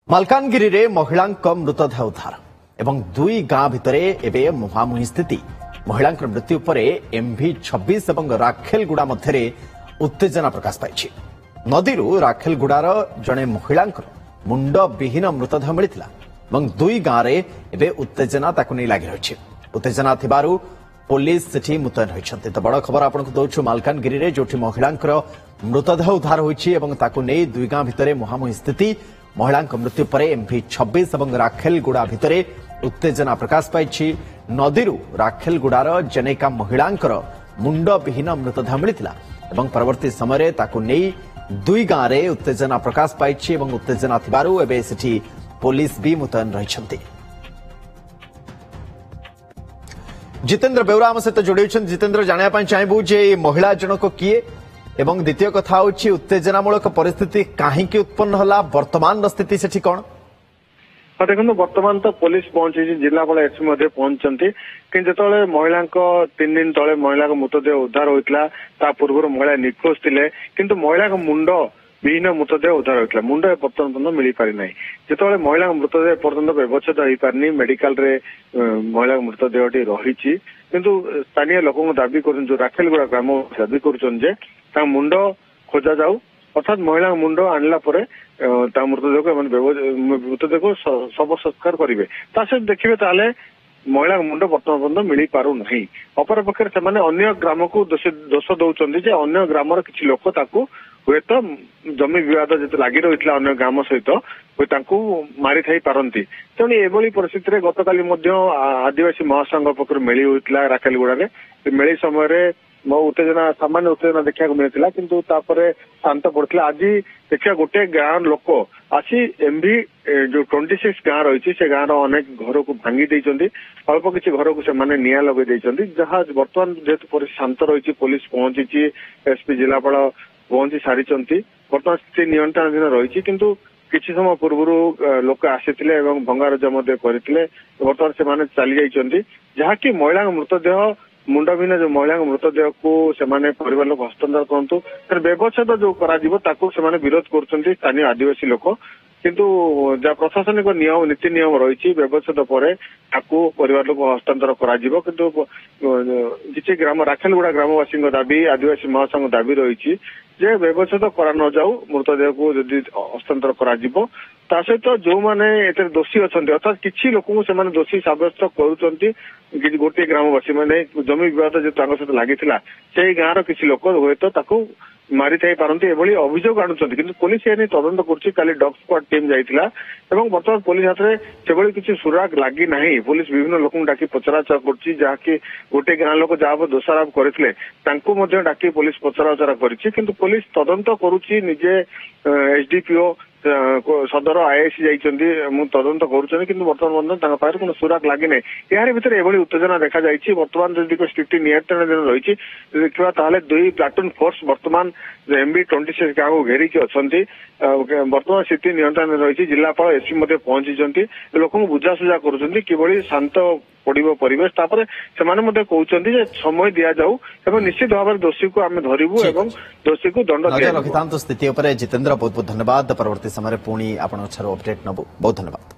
मालकानगिरी रे महिला मृतदेह उद्धार एवं दुई गां भितरे एबे मुहांमुही स्थिति। महिला मृत्यु पर MV26 और राखेलगुड़ा मध्य उत्तेजना प्रकाश पाई। नदी राखेलगुड़ार जड़े महिला मुंड विहीन मृतदेह मिलता और दुई गांव रे एबे उत्तेजना नहीं लगी रही। उत्तेजना थिबारु पुलिस सेठी मुतयन होइछन्ते। तो बड़ खबर आपनको दउछु मालकानगिरी रे जोठी महिलांकर मृतदेह उद्धार होइछि एवं ताकु नै दुई गां भितरे मुहांमुही स्थिति। महिला मृत्यु पर MV26 और राखेलगुड़ा भितर उत्तेजना प्रकाश पाई। नदी राखेलगुड़ार जनेका महिलांकर मुंड विहीन मृतदेह मिलता और परवर्ती समय दुई गांव रे उत्तेजना प्रकाश पाई। उत्तेजना थिबारु एबे सेठी पुलिस भी मुतयन रहिछन्ते। जितेंद्र बेउरा आम सहित जोड़ी। जितेंद्र जाना चाहबू जे महिला जनक किए एवं द्वितीय कथा होची उत्तेजनामूलक परिस्थिति कहीं उत्पन्न होला, वर्तमान स्थिति सेठी कौन? हाँ देखो वर्तमान तो पुलिस पहुंची, जिलापाल एसपी मध्य पहुंचती कि जो महिला 3 दिन तले महिला मृतदेह उद्धार होता पूर्व महिला निखोज थे किंतु महिला मुंड विहीन मृतदेह उद्धार होता। मुंड पर्यटन पर्यटन मिल पारि ना। जो महिला मृतदेह पर्यटन व्यवच्छेद हो पारनी मेडिकल रे महिला मृतदेहटी रही किंतु स्थानीय लोक दाबी कर राखेलगुड़ा ग्राम दाबी कर मुंड खोजा जाऊ अर्थात महिला मुंड आणला मृतदेह मृतदेह को शव संस्कार करेंगे सहित देखिए महिला मुंड बर्तमान पर्यटन मिल पार ना। अपरपक्ष से अन्य ग्राम को दोष दौरान अन्य ग्रामर किसी लोक हुए तो जमी विवाद जो लगी रही अन्य ग्राम सहित मारी थी पारती। तेणु एभली परिस्थिति गतकाली आदिवासी महासंघ पक्ष मेली होता राखेलगुड़ा मेली समय उत्तेजना सामान्य उत्तेजना देखा मिलता किंतु शांत पड़ता। आज देखिए गोटे गांव लोक आसी MV जो 26 गांव रही से गांव अनेक घर को भांगी देइचंदी, अल्प किसी घर को से निया लगे देइचंदी। जहाँ बर्तमान जेहेतु परिस्थिति शांत रही पुलिस पहुंची, एसपी जिलापाल पहुंची सारी बर्तमान स्थिति नियंत्रणाधीन रही किंतु किसी समय पूर्व लोक आसी भंगारुजा करते बर्तमान से चली जाइए जहाँकि महिला मृतदेह मुंडविहीन जो महिला मृतदेह को परिवार लोक हस्तांतर करतु व्यवच्छेद जो कर विरोध कर स्थानीय आदिवासी लोक किंतु जहाँ प्रशासनिक नियम नीति नियम रही व्यवच्छेद पर परिवार लोक हस्तांतर किंतु किसी ग्राम राखेलगुड़ा ग्रामवासी दाबी आदिवासी महासंघ दाबी रही जे व्यवच्छेद करा न जाऊ मृतदेह को जदि हस्तांतर करा सहित जो मैंने दोषी अच्छा अर्थात किसी लोक दोषी सब्यस्त कर गोटे ग्रामवासी मैंने जमी विवाद जो सहित लगी से गाँव किसी लोक हुए तो मारी थी पारती एभली अभियोग आणुंट कि पुलिस एने तदंत कर डॉग स्क्वाड टीम जाइला बर्तमान पुलिस हाथ में से किसी सुराग लगी ना। पुलिस विभिन्न लोक डाकी पचराउचरा कर गोटे गाँव लोक जहाँ दोषारोप करते डाकी पुलिस पचराउचरा कर पुलिस तदंत करुच्ची निजे SDPO सदर IAC जाइए तदंत कर बर्तमान कौन सुराग लगी ना। यार भर एभली उत्तेजना देखा जाइए। बर्तमान जदि स्थिति नियंत्रण रही देखा दुई प्लाटून फोर्स बर्तमान MV26 गाँव को घेरिकी अच्छा बर्तमान स्थिति नियंत्रण रही। जिलापाल एसपी मध्य पहुंची लोक बुझासुझा कर शांत पड़ो परिवेश से कहते समय दि जाऊ निश्चित भाव में दोषी को आम धरबू और दोषी को दंड रखिता स्थिति जितेंद्र बहुत बहुत धन्यवाद। परवर्ती समय पुणी आप अपडेट नबू। बहुत धन्यवाद।